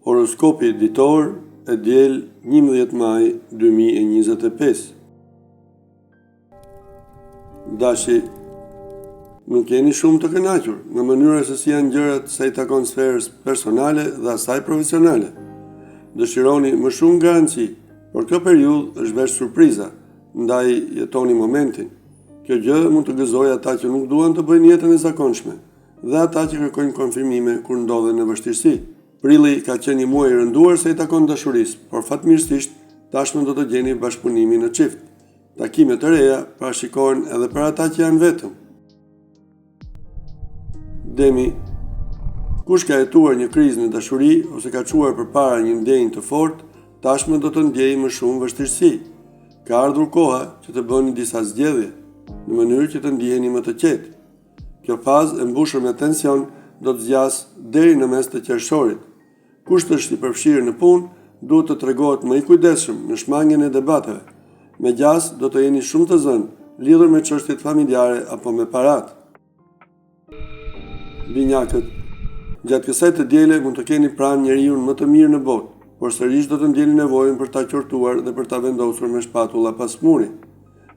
Horoskopi ditor e diel 11 maj 2025. Dashi, nuk jeni shumë të kënaqur nga mënyra se si janë gjërat sa i takon sferës personale dhe asaj profesionale. Dëshironi më shumë garanci, por kjo periudhë është veç surpriza, ndaj jetoni momentin. Kjo gjë mund të gëzojë ata që nuk duan të bëjnë jetën e zakonshme dhe ata që kërkojnë konfirmime kur ndodhen në vështirësi. Prilli ka qenë një muaj i rënduar sa i takon dashurisë, por fatmirësisht tashmë do të gjeni bashkëpunimi në çift. Takimet e reja parashikohen edhe për ata që janë vetëm. Demi, kush ka jetuar një krizë në dashuri ose ka çuar përpara një ndenjë të fortë, tashmë do të ndjejë më shumë vështirësi. Ka ardhur koha që të bëni disa zgjedhje, në mënyrë që të ndiheni më të qetë. Kjo fazë e mbushur me tension do të zgjasë deri në mes të qershorit. Kush është i përfshirë në punë, duhet të tregohet më i kujdesshëm në shmangjen e debateve. Megjithas do të jeni shumë të zënë, lidhur me çështjet familjare apo me paratë. Binjakët, gjatë kësaj të diele mund të keni pranë njeriu më të mirë në botë, por sërish do të ndjeni nevojën për ta qortuar dhe për ta vendosur me shpatulla pas muri.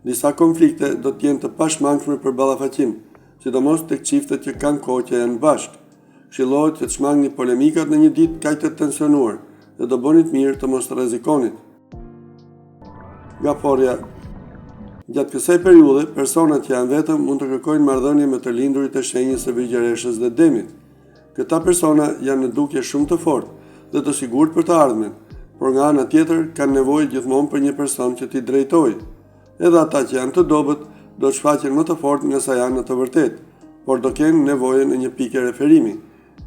Disa konflikte do të jenë të pashmangshme për ballafaqim, sidomos tek çiftet që kanë kohë që janë bashkë. Këshillohet që të shmangni polemikat në një ditë kaq të tensionuar dhe do bëni të mirë të mos rrezikonit. Gaforja, gjatë kësaj periudhe, personat që janë vetëm mund të kërkojnë marrëdhënie me të lindurit e shenjës së Virgjëreshës dhe Demit. Këta persona janë në dukje shumë të fortë dhe të sigurt për të ardhmen, por nga ana tjetër kanë nevojë gjithmonë për një person që t'i drejtojë. Edhe ata që janë të dobët do të shfaqen më të fortë nga sa janë në të vërtetë, por do kenë nevojën e një pike referimi.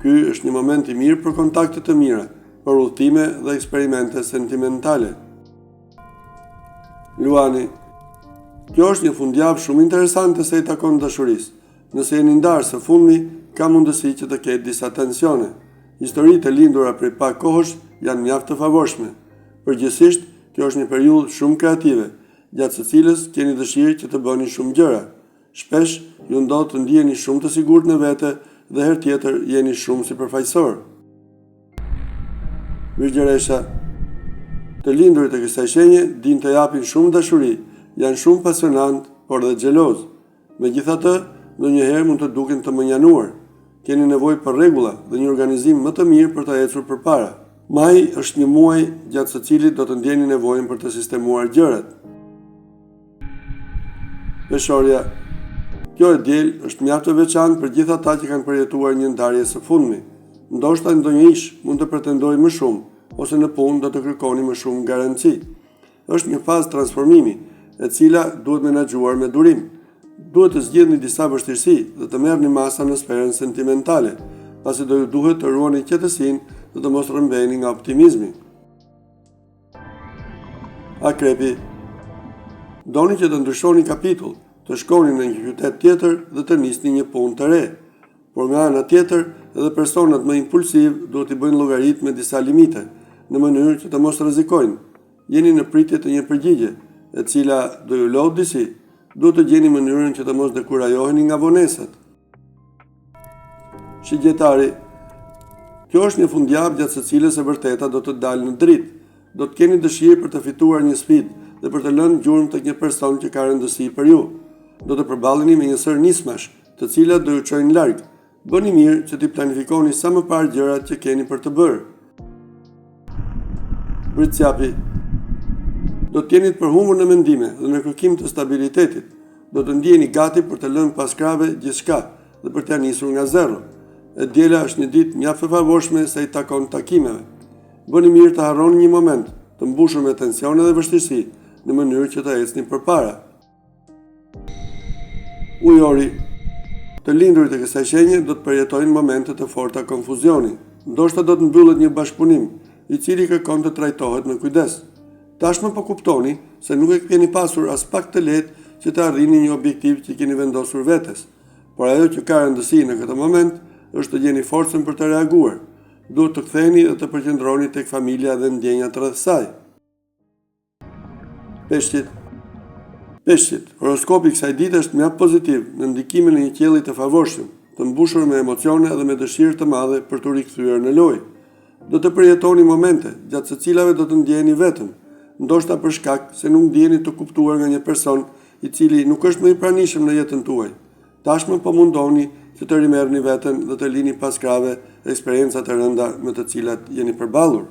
Ky është një moment i mirë për kontakte të mira, për udhëtime dhe eksperimente sentimentale. Luani, kjo është një fundjavë shumë interesante sa i takon dashurisë. Nëse jeni ndarë së fundmi, ka mundësi që të ketë disa tensione. Historitë e lindura prej pak kohësh janë mjaft të favorshme. Përgjithsisht, kjo është një periudhë shumë kreative, gjatë së cilës keni dëshirë që të bëni shumë gjëra. Shpesh ju ndodh të ndiheni shumë të sigurt në vete dhe herë tjetër jeni shumë sipërfaqësor. Virgjëresha, të lindurit e kësaj shenje dinë të japin shumë dashuri, janë shumë pasionant, por dhe xheloz. Megjithatë, ndonjëherë mund të duken të mënjanuar. Keni nevojë për rregulla dhe një organizim më të mirë për ta ecur përpara. Maji është një muaj gjatë së cilit do të ndjeni nevojën për të sistemuar gjërat. Peshorja, kjo e diel është mjaft e veçantë për gjithë ata që kanë përjetuar një ndarje së fundmi. Ndoshta ndonjë ish mund të pretendojë më shumë, ose në punë do të kërkoni më shumë garanci. Është një fazë transformimi, e cila duhet menaxhuar me durim. Duhet të zgjidhni disa vështirësi dhe të merrni masa në sferën sentimentale, pasi do ju duhet të ruani qetësinë dhe të mos rrëmbeni nga optimizmi. Akrepi, doni që të ndryshoni kapitull, të shkoni në një qytet tjetër dhe të nisni një punë të re. Por nga ana tjetër, edhe personat më impulsiv duhet të bëjnë llogarit me disa limite, në mënyrë që të mos rrezikojnë. Jeni në pritje të një përgjigje, e cila do ju lodhë disi. Duhet të gjeni mënyrën që të mos dekurajoheni nga vonesat. Shigjetari, kjo është një fundjavë gjatë së cilës e vërteta do të dalë në dritë. Do të keni dëshirë për të fituar një sfidë dhe për të lënë gjurmë tek një person që ka rëndësi për ju. Do të përballeni me një sër nismash, të cilat do ju çojnë larg. Bëni mirë që t'i planifikoni sa më parë gjërat që keni për të bërë. Vricjapi, do të jeni të përhumbur në mendime dhe në kërkim të stabilitetit. Do të ndjeni gati për të lënë pas krave gjithçka dhe për të nisur nga zero. E diela është një ditë mjaft e favorshme sa i takon takimeve. Bëni mirë të harroni një moment të mbushur me tensione dhe vështirësi, në mënyrë që të ecni përpara. Ujori, të lindurit e kësaj shenje do të përjetojnë momente të forta konfuzioni. Ndoshta do të mbyllet një bashkëpunim, i cili kërkon të trajtohet me kujdes. Tashmë po kuptoni se nuk e keni pasur as pak të lehtë që të arrini një objektiv që keni vendosur vetes, por ajo që ka rëndësi në këtë moment është të gjeni forcën për të reaguar. Duhet të ktheheni dhe të përqendroni tek familja dhe ndjenjat rreth saj. Peshqit, horoskopi i kësaj dite është mjaft pozitiv në ndikimin e një qielli të favorshëm, të mbushur me emocione dhe me dëshirë të madhe për të rikthyer në lojë. Do të përjetoni momente gjatë së cilave do të ndjeni vetëm, ndoshta për shkak se nuk ndjeni të kuptuar nga një person i cili nuk është më i pranishëm në jetën tuaj. Tashmë po mundoni që të rimerrni veten dhe të lini pas krave eksperiencat e rënda me të cilat jeni përballur.